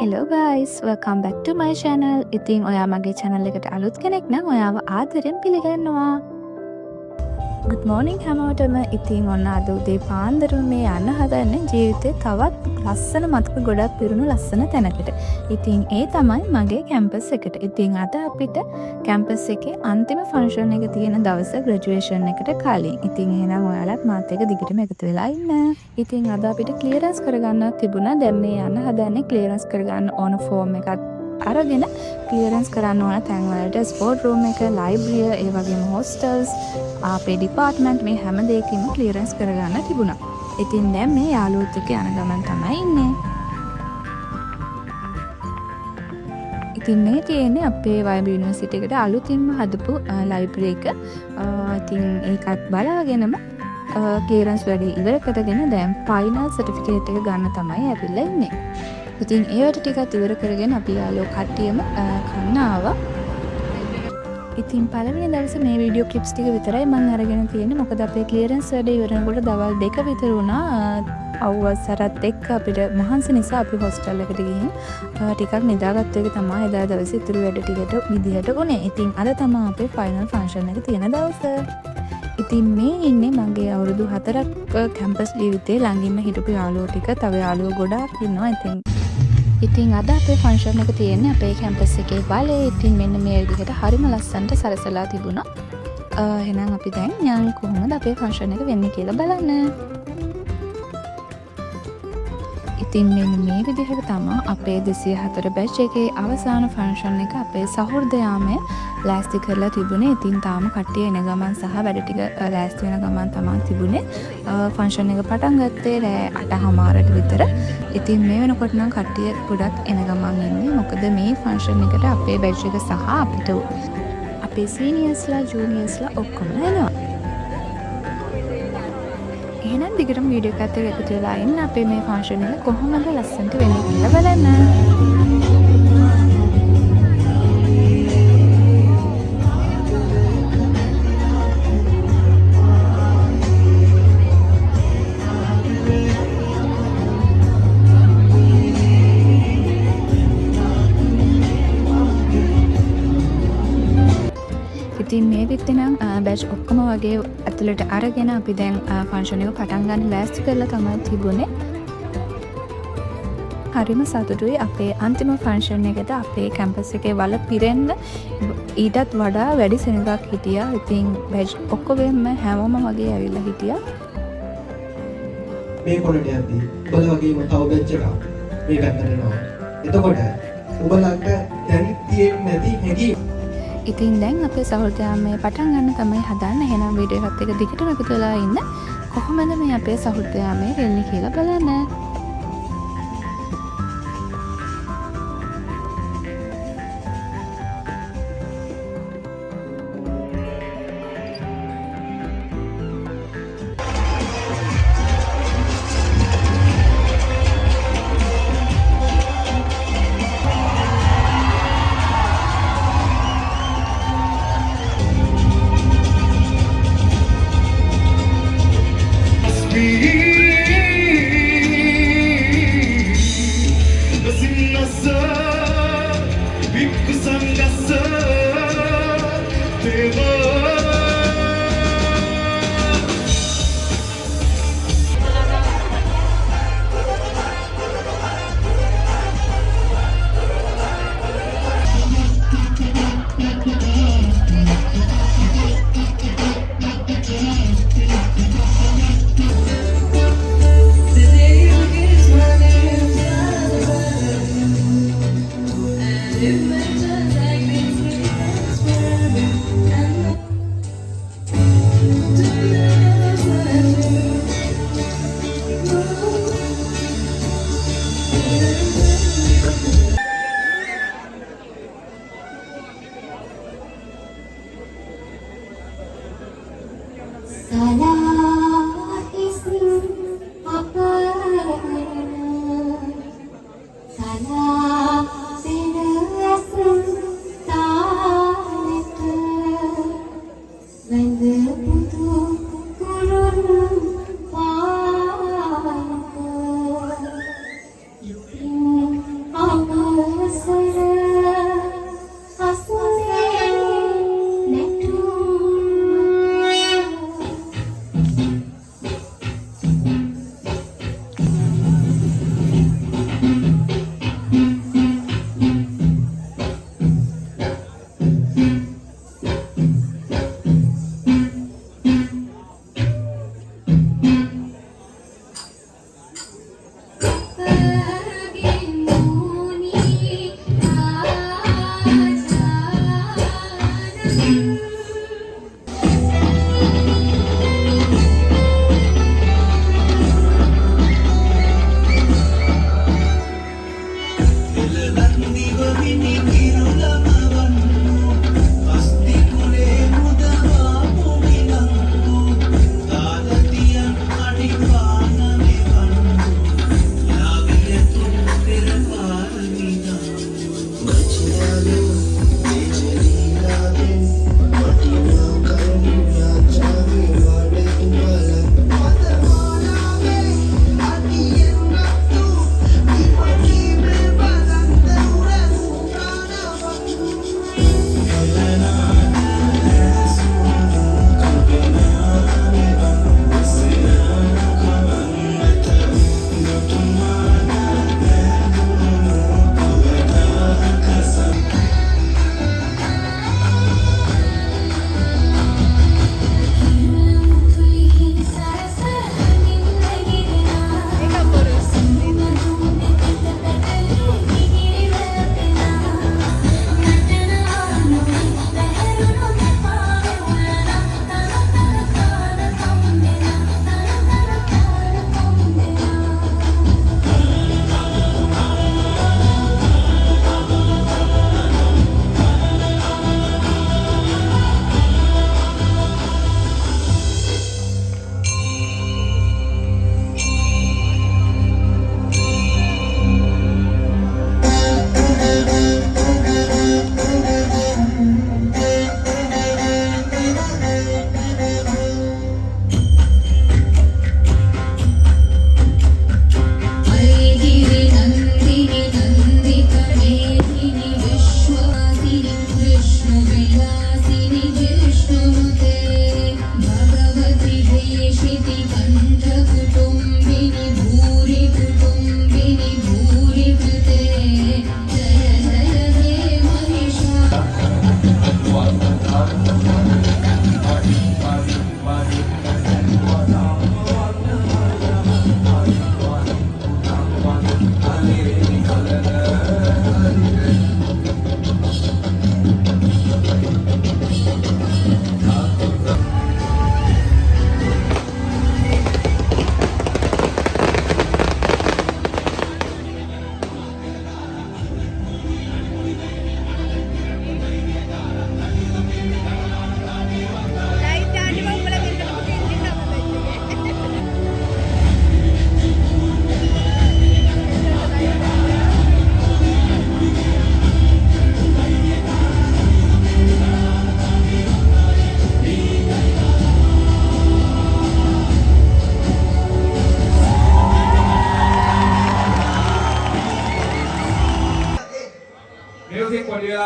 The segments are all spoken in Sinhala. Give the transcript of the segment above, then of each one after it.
Hello guys, welcome back to my channel. ඉතින් ඔයා මගේ channel එකට අලුත් කෙනෙක් නම් ඔයාව ආදරෙන් පිළිගන්නවා. Good morning හැමෝටම. ඉතින් ඔන්න අද උදේ පාන්දරම මේ යන්න හදන්නේ ජීවිතේ තවත් ලස්සන මතක ගොඩක් පිරුණු ලස්සන තැනකට. ඉතින් ඒ තමයි මගේ කැම්පස් එකට. ඉතින් අද අපිට කැම්පස් එකේ අන්තිම ෆන්ක්ෂන් එක තියෙන දවස ග්‍රැජුවේෂන් එකට කලින්. ඉතින් එහෙනම් ඔයාලත් මාත් එක්ක දිගටම එකතු වෙලා ඉන්න. ඉතින් අද අපිට ක්ලියරන්ස් කරගන්න තිබුණා. දැන් මේ යන්න හදන්නේ ක්ලියරන්ස් කරගන්න ඕන ෆෝම් එකක් අරගෙන ක්ලියරන්ස් කරන්න ඕන තැන් වලට ස්පෝර්ට් රූම් එක, ලයිබ්‍රරිය, ඒ වගේම හොස්ටල්ස්, අපේ ඩිපාර්ට්මන්ට් මේ හැම දෙයකින්ම ක්ලියරන්ස් කරගන්න තිබුණා. ඉතින් දැන් මේ යාළුවොත් එක්ක යන ගමන් තමයි ඉන්නේ. ඉතින් මේ තියෙන්නේ අපේ වයිබ් යුනිවර්සිටි එකට අලුතින්ම හදපු ලයිබ්‍රරි එක. ඉතින් ඒකත් බලාගෙනම ක්ලියරන්ස් වැඩේ ඉවර කරගෙන දැන් ෆයිනල් සර්ටිෆිකේට් එක ගන්න තමයි ඇවිල්ලා ඉන්නේ. ඉතින් ඒවට ටිකක් ඉවර කරගෙන අපි යාළුවෝ කට්ටියම කන්න ආවා. ඉතින් පළවෙනි දවසේ මේ වීඩියෝ ක්ලිප්ස් ටික විතරයි මම අරගෙන තියෙන්නේ. මොකද අපේ ක්ලියරන්ස් වැඩේ ඉවර වෙනකොට දවල් 2 විතර වුණා. අවුවසරත් එක්ක අපිට මහන්සි නිසා අපි හොස්ටල් එකට ගිහින් ටිකක් නිදාගත්ත එක තමයි එදා දවසේ ඉතුරු වැඩ ටිකට විදිහට උනේ. ඉතින් අද තමයි අපේ ෆයිනල් ෆන්ක්ෂන් එක තියෙන දවස. ඉතින් මේ ඉන්නේ මගේ අවුරුදු 4ක් කැම්පස් ජීවිතේ ළඟින්ම හිටපු යාළුවෝ ටික. තව යාළුවෝ ගොඩාක් ඉන්නවා. ඉතින් අද අපේ ෆන්ක්ෂන් එක තියෙන්නේ අපේ කැම්පස් එකේ බලේ. ඉතින් මෙන්න මේ විදිහට හරිම ලස්සනට සරසලා තිබුණා. එහෙනම් අපි දැන් යන් කොහොමද අපේ ෆන්ක්ෂන් එක වෙන්නේ කියලා බලන්න. ඉතින් මෙන්න මේ විදිහට තමයි අපේ 204 බැච් එකේ අවසාන ෆන්ක්ෂන් එක අපේ සහෘදයාමය ලෑස්ති කරලා තිබුණේ. ඉතින් තාම කට්ටිය එන ගමන් සහ වැඩ ටික ලෑස්ති වෙන ගමන් තමයි තිබුණේ. ෆන්ක්ෂන් එක පටන් ගත්තේ රෑ 8:00 විතර. ඉතින් මේ වෙනකොට නම් කට්ටිය ගොඩක් එන ගමන් ඉන්නේ. මොකද මේ ෆන්ක්ෂන් එකට අපේ බැච් එක සහ අපිට අපේ සීනියර්ස්ලා ජූනියර්ස්ලා ඔක්කොම එනවා. එහෙනම් දිගටම වීඩියෝ එකත් එක්ක එකතු වෙලා ඉන්න. අපේ මේ ෆන්ක්ෂන් එක කොහොමද ලස්සනට වෙන්නේ කියලා බලන්න. ඉතින් මේ විත්තේ නම් බැච් ඔක්කොම වගේ ඇතුළට අරගෙන අපි දැන් ෆන්ක්ෂන් එක පටන් ගන්න ලෑස්ති කරලා තමයි තිබුණේ. හරිම සතුටුයි අපේ අන්තිම ෆන්ක්ෂන් එකට අපේ කැම්පස් එකේ වල පිරෙන්න ඊටත් වඩා වැඩි සෙනඟක් හිටියා. ඉතින් බැච් ඔක්කොගෙම හැමෝම වගේ ඇවිල්ලා හිටියා. මේ කොළට යද්දී ඔබලා වගේම තව බැච් එකක් මේ පැත්තට එනවා. එතකොට ඔබලන්ට දැන් තියෙන්නේ නැති හැඟීම්. ඉතින් දැන් අපේ සහෘදයා මේ පටන් ගන්න තමයි හදන්න. එහෙනම් වීඩියෝ එකත් එක්ක දිගටම එකතු වෙලා ඉන්න. කොහොමද මේ අපේ සහෘදයා මේ වෙන්නේ කියලා බලන්න.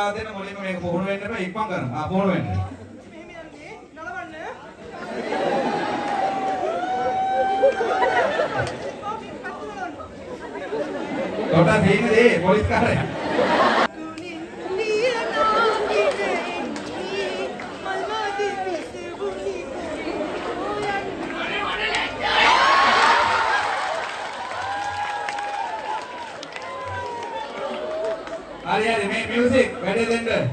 වෙලා දෙන මුලින්ම මේක පුහුණු වෙන්න බෑ ඉක්මන් කරන්න. පුහුණු වෙන්න. Toda sini deh, polis kare. Hari-hari main music, ready tender.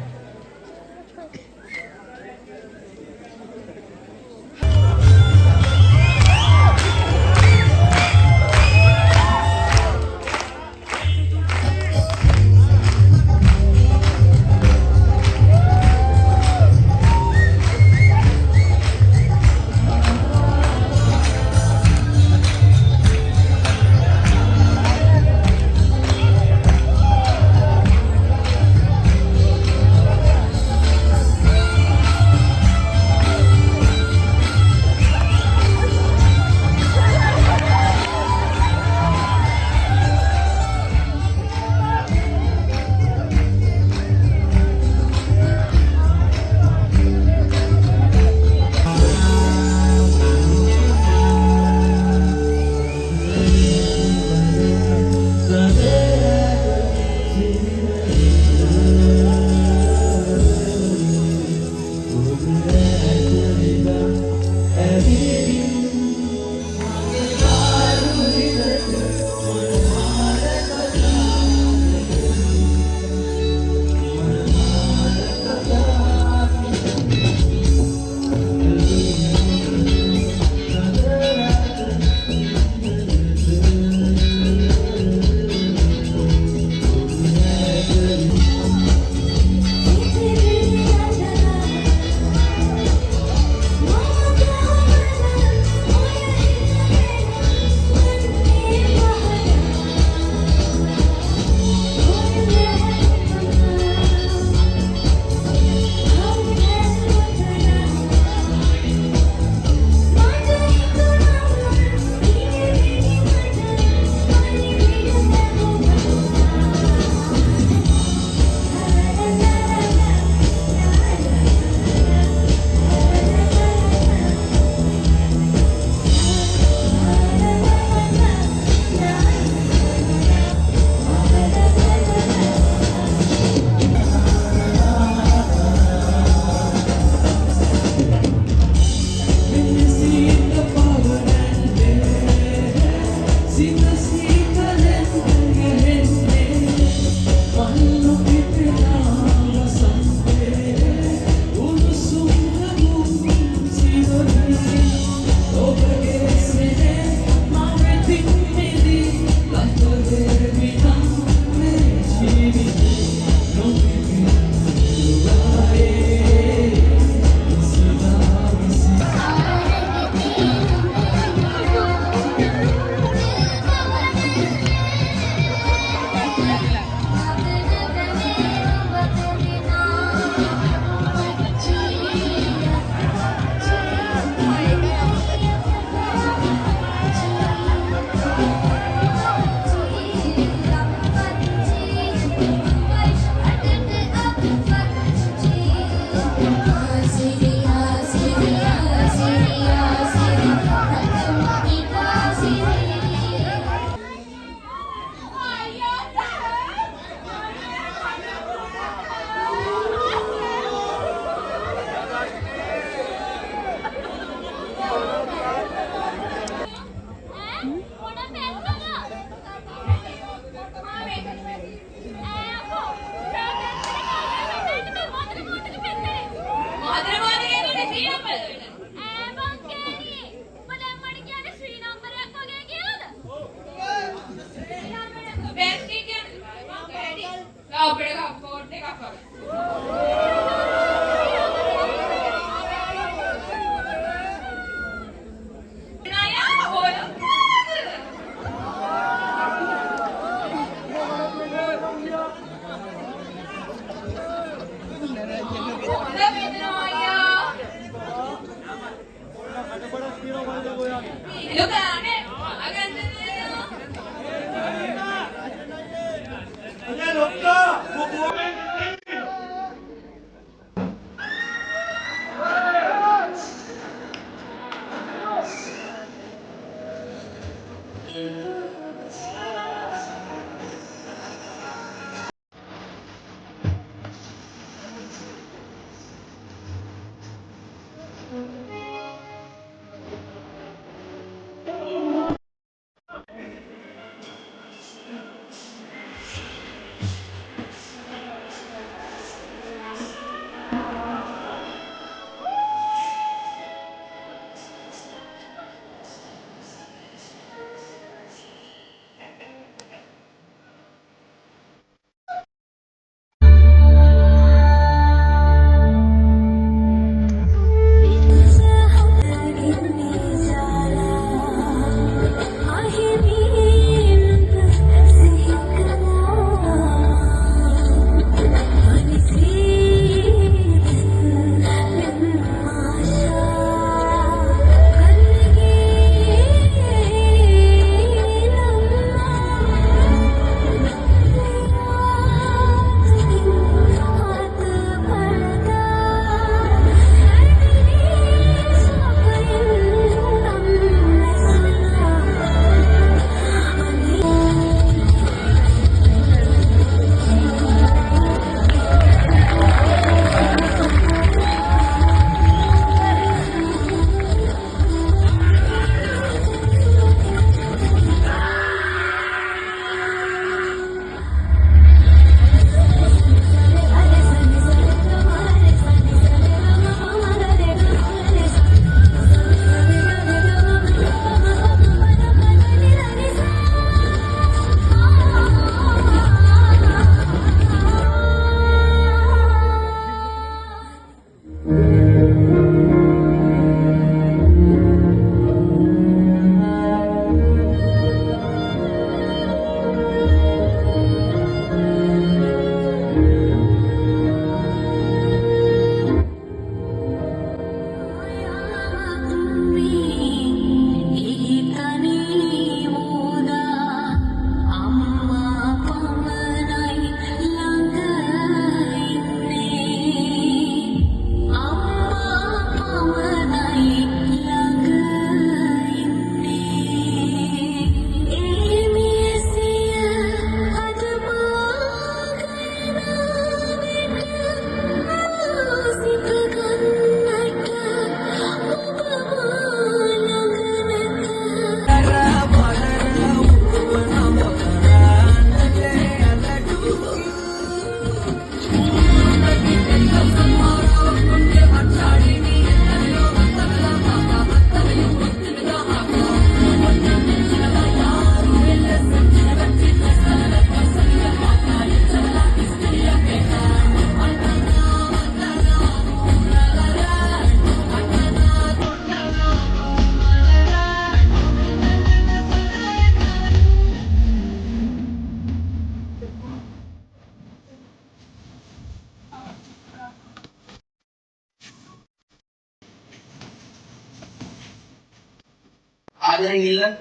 ආදරෙන් ඉල්ලන්න.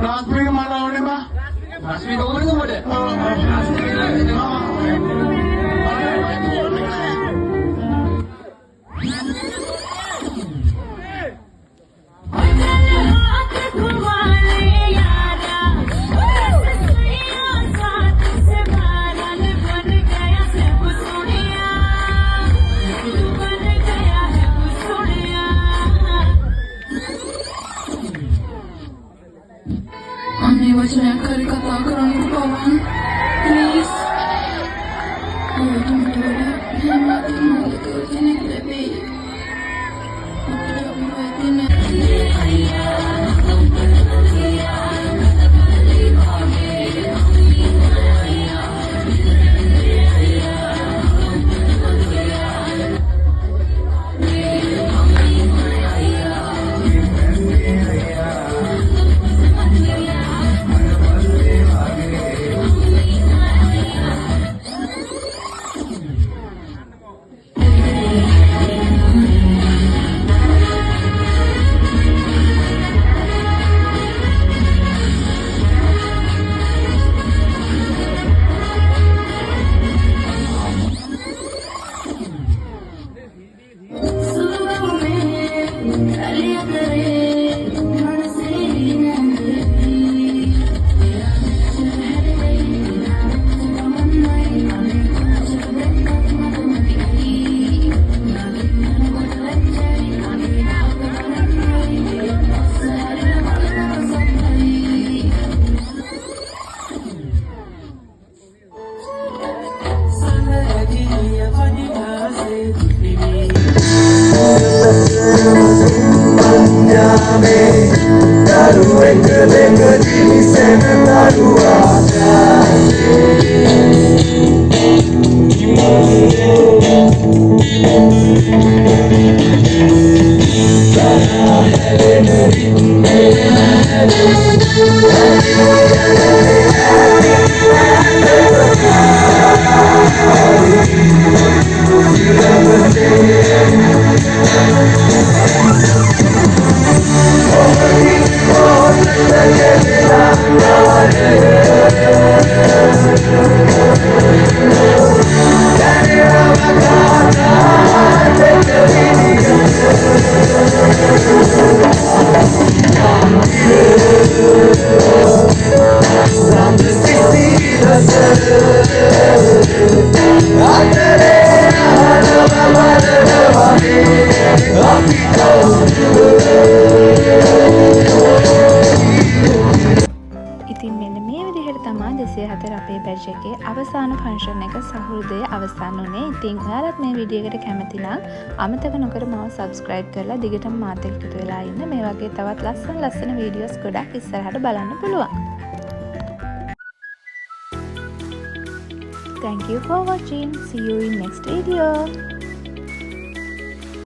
රාත්‍රියේ මල ඕනේ බා. රාත්‍රියේ ඕනේ මොකද? अन्य वचन कर कथा करने को पवन प्लीज तुम तो मैं बात नहीं तो जने ले बे ඉතින් මෙන්න මේ විදිහට තමයි 204 අපේ බැච් එකේ අවසාන ෆන්ක්ෂන් එක සහෘදය අවසන් වුණේ. ඉතින් ඔයාලත් මේ වීඩියෝ එකට කැමති නම් අමතක නොකර මාව subscribe කරලා දිගටම මාත් එක්ක එකතු වෙලා ඉන්න. මේ වගේ තවත් ලස්සන වීඩියෝස් ගොඩක් ඉස්සරහට බලන්න පුළුවන්. Thank you for watching. See you in next video.